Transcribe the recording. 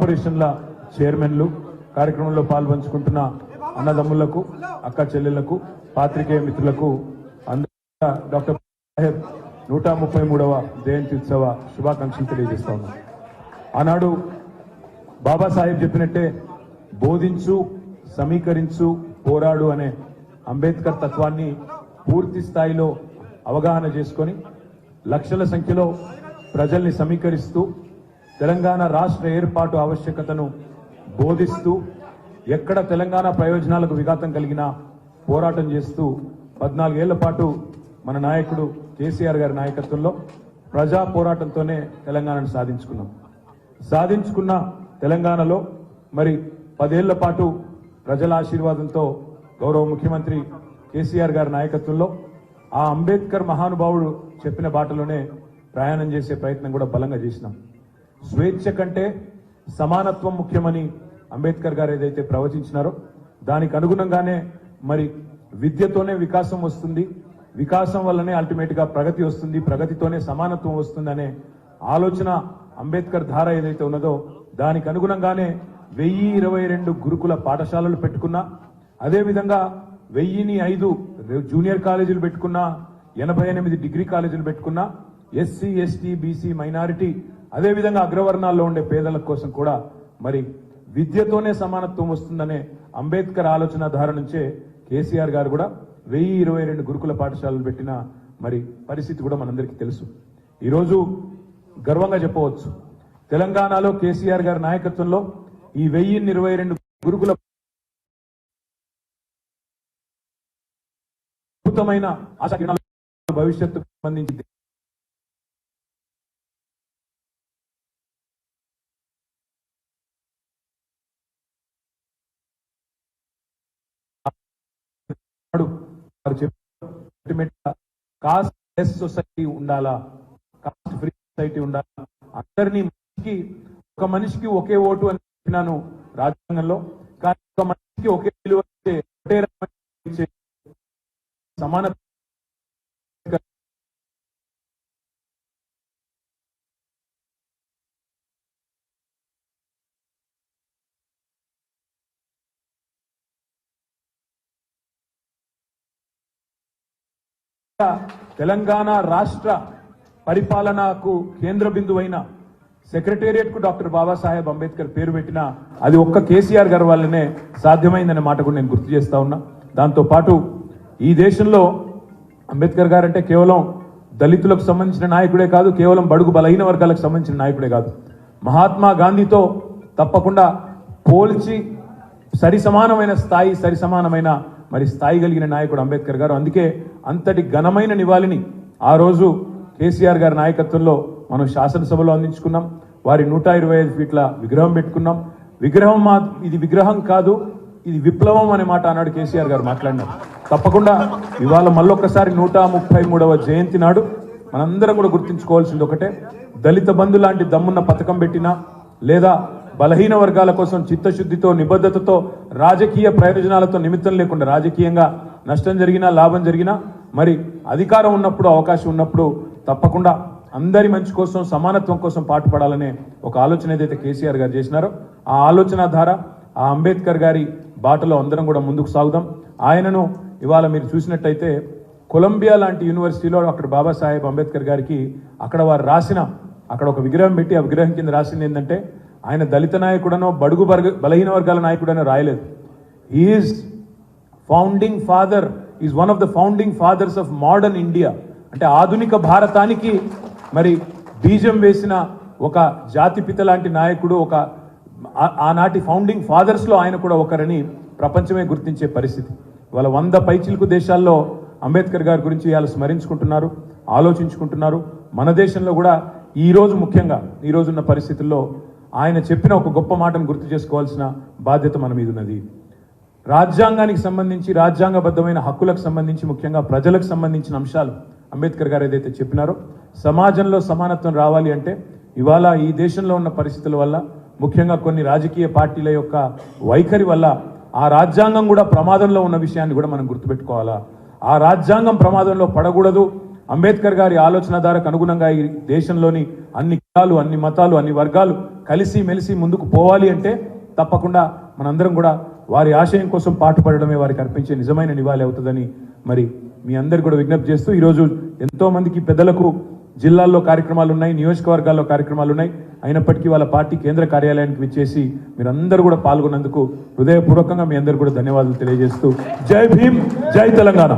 కార్పొరేషన్ల చైర్మన్లు, కార్యక్రమంలో పాల్పంచుకుంటున్న అన్నదమ్ములకు, అక్క చెల్లెళ్లకు, పాత్రికేయ మిత్రులకు అందరూ డాక్టర్ సాహెబ్ 133వ జయంతి ఉత్సవ శుభాకాంక్షలు తెలియజేస్తా ఉన్నాం. ఆనాడు బాబాసాహెబ్ చెప్పినట్టే బోధించు, సమీకరించు, పోరాడు అనే అంబేద్కర్ తత్వాన్ని పూర్తి స్థాయిలో అవగాహన చేసుకొని లక్షల సంఖ్యలో ప్రజల్ని సమీకరిస్తూ తెలంగాణ రాష్ట్ర ఏర్పాటు ఆవశ్యకతను బోధిస్తూ ఎక్కడ తెలంగాణ ప్రయోజనాలకు విఘాతం కలిగినా పోరాటం చేస్తూ 14 ఏళ్ల పాటు మన నాయకుడు కేసీఆర్ గారి నాయకత్వంలో ప్రజా పోరాటంతోనే తెలంగాణను సాధించుకున్న తెలంగాణలో మరి 10 ఏళ్ల పాటు ప్రజల ఆశీర్వాదంతో గౌరవ ముఖ్యమంత్రి కేసీఆర్ గారి నాయకత్వంలో ఆ అంబేద్కర్ మహానుభావుడు చెప్పిన బాటలోనే ప్రయాణం చేసే ప్రయత్నం కూడా బలంగా చేసినాం. స్వేచ్ఛ కంటే సమానత్వం ముఖ్యమని అంబేద్కర్ గారు ఏదైతే ప్రవచించినారో దానికి అనుగుణంగానే మరి విద్యతోనే వికాసం వస్తుంది, వికాసం వల్లనే అల్టిమేట్ గా ప్రగతి వస్తుంది, ప్రగతితోనే సమానత్వం వస్తుందనే ఆలోచన అంబేద్కర్ ధార ఏదైతే ఉన్నదో దానికి అనుగుణంగానే 1022 గురుకుల పాఠశాలలు పెట్టుకున్నా, అదేవిధంగా 1005 జూనియర్ కాలేజీలు పెట్టుకున్నా, 88 డిగ్రీ కాలేజీలు పెట్టుకున్నా, ఎస్సీ, ఎస్టీ, బీసీ, మైనారిటీ, అదేవిధంగా అగ్రవర్ణాల్లో ఉండే పేదల కోసం కూడా మరి విద్యతోనే సమానత్వం వస్తుందనే అంబేద్కర్ ఆలోచన ధార నుంచే కేసీఆర్ గారు కూడా 1022 గురుకుల పాఠశాలలు పెట్టిన మరి పరిస్థితి కూడా మనందరికీ తెలుసు. ఈరోజు గర్వంగా చెప్పవచ్చు, తెలంగాణలో కేసీఆర్ గారి నాయకత్వంలో ఈ 1022 గురుకుల అద్భుతమైన ఆశాకిరణాల భవిష్యత్తుకు సంబంధించి కాస్ట్ లెస్ సొసైటీ ఉండాలా, కాస్ట్ ఫ్రీ సొసైటీ ఉండాలా, అందరినీ ఒక మనిషికి ఒకే ఓటు అని చెప్పినాను రాజ్యాంగంలో. కానీ ఒక మనిషికి ఒకే విలువ ఇచ్చే సమాన తెలంగాణ రాష్ట్ర పరిపాలనకు కేంద్ర బిందువైన సెక్రటేరియట్ కు డాక్టర్ బాబాసాహెబ్ అంబేద్కర్ పేరు పెట్టిన అది ఒక్క కేసీఆర్ గారి వల్లనే సాధ్యమైందనే మాట కూడా నేను గుర్తు చేస్తా ఉన్నా. దాంతో పాటు ఈ దేశంలో అంబేద్కర్ గారు అంటే కేవలం దళితులకు సంబంధించిన నాయకుడే కాదు, కేవలం బడుగు బలహీన వర్గాలకు సంబంధించిన నాయకుడే కాదు, మహాత్మా గాంధీతో తప్పకుండా పోల్చి సరిసమానమైన స్థాయి కలిగిన నాయకుడు అంబేద్కర్ గారు. అందుకే అంతటి ఘనమైన నివాళిని ఆ రోజు కేసీఆర్ గారి నాయకత్వంలో మనం శాసనసభలో అందించుకున్నాం. వారి 125 ఫీట్ల విగ్రహం పెట్టుకున్నాం. ఇది విగ్రహం కాదు, ఇది విప్లవం అనే మాట ఆనాడు కేసీఆర్ గారు మాట్లాడినారు. తప్పకుండా ఇవాళ మళ్ళొక్కసారి 133వ జయంతి నాడు మనందరం కూడా గుర్తుంచుకోవాల్సింది ఒకటే, దళిత బంధు లాంటి దమ్మున్న పథకం పెట్టినా లేదా బలహీన వర్గాల కోసం చిత్తశుద్ధితో, నిబద్ధతతో, రాజకీయ ప్రయోజనాలతో నిమిత్తం లేకుండా రాజకీయంగా నష్టం జరిగినా లాభం జరిగినా మరి అధికారం ఉన్నప్పుడు, అవకాశం ఉన్నప్పుడు తప్పకుండా అందరి మంచి కోసం, సమానత్వం కోసం పాటుపడాలనే ఒక ఆలోచన ఏదైతే కేసీఆర్ గారు చేసినారో ఆ ఆలోచన ధార, ఆ అంబేద్కర్ గారి బాటలో అందరం కూడా ముందుకు సాగుదాం. ఆయనను ఇవాళ మీరు చూసినట్టయితే కొలంబియా లాంటి యూనివర్సిటీలో డాక్టర్ బాబాసాహెబ్ అంబేద్కర్ గారికి అక్కడ ఒక విగ్రహం పెట్టి ఆ విగ్రహం కింద రాసింది ఏంటంటే ఆయన దళిత నాయకుడనో బడుగు బలహీన వర్గాల నాయకుడనో రాయలేదు. Is one of the founding fathers of modern India. అంటే ఆధునిక భారతానికి మరి బీజం వేసిన ఒక జాతిపిత లాంటి నాయకుడు, ఒక ఆనాటి ఫౌండింగ్ ఫాదర్స్ లో ఆయన కూడా ఒకరని ప్రపంచమే గుర్తించే పరిస్థితి. వాళ్ళ 100 పైచిలకు దేశాల్లో అంబేద్కర్ గారి గురించి ఇవాళ స్మరించుకుంటున్నారు, ఆలోచించుకుంటున్నారు. మన దేశంలో కూడా ముఖ్యంగా ఈ రోజున్న పరిస్థితుల్లో ఆయన చెప్పిన ఒక గొప్ప మాటను గుర్తు చేసుకోవాల్సిన బాధ్యత మన మీద ఉన్నది. రాజ్యాంగానికి సంబంధించి, రాజ్యాంగబద్ధమైన హక్కులకు సంబంధించి, ముఖ్యంగా ప్రజలకు సంబంధించిన అంశాలు అంబేద్కర్ గారు ఏదైతే చెప్పినారో సమాజంలో సమానత్వం రావాలి అంటే ఇవాళ ఈ దేశంలో ఉన్న పరిస్థితుల వల్ల, ముఖ్యంగా కొన్ని రాజకీయ పార్టీల యొక్క వైఖరి వల్ల ఆ రాజ్యాంగం కూడా ప్రమాదంలో ఉన్న విషయాన్ని కూడా మనం గుర్తుపెట్టుకోవాలా. ఆ రాజ్యాంగం ప్రమాదంలో పడకూడదు. అంబేద్కర్ గారి ఆలోచన ధారకు అనుగుణంగా ఈ దేశంలోని అన్ని కులాలు, అన్ని మతాలు, అన్ని వర్గాలు కలిసి మెలిసి ముందుకు పోవాలి అంటే తప్పకుండా మనందరం కూడా వారి ఆశయం కోసం పాటుపడడమే వారికి అర్పించే నిజమైన నివాళి అవుతుందని మరి మీ అందరు కూడా విజ్ఞప్తి చేస్తూ ఈరోజు ఎంతో మందికి పెద్దలకు జిల్లాల్లో కార్యక్రమాలు ఉన్నాయి, నియోజకవర్గాల్లో కార్యక్రమాలు ఉన్నాయి. అయినప్పటికీ వాళ్ళ పార్టీ కేంద్ర కార్యాలయానికి విచ్చేసి మీరందరూ కూడా పాల్గొన్నందుకు హృదయపూర్వకంగా మీ అందరూ కూడా ధన్యవాదాలు తెలియజేస్తూ జై భీమ్, జై తెలంగాణ.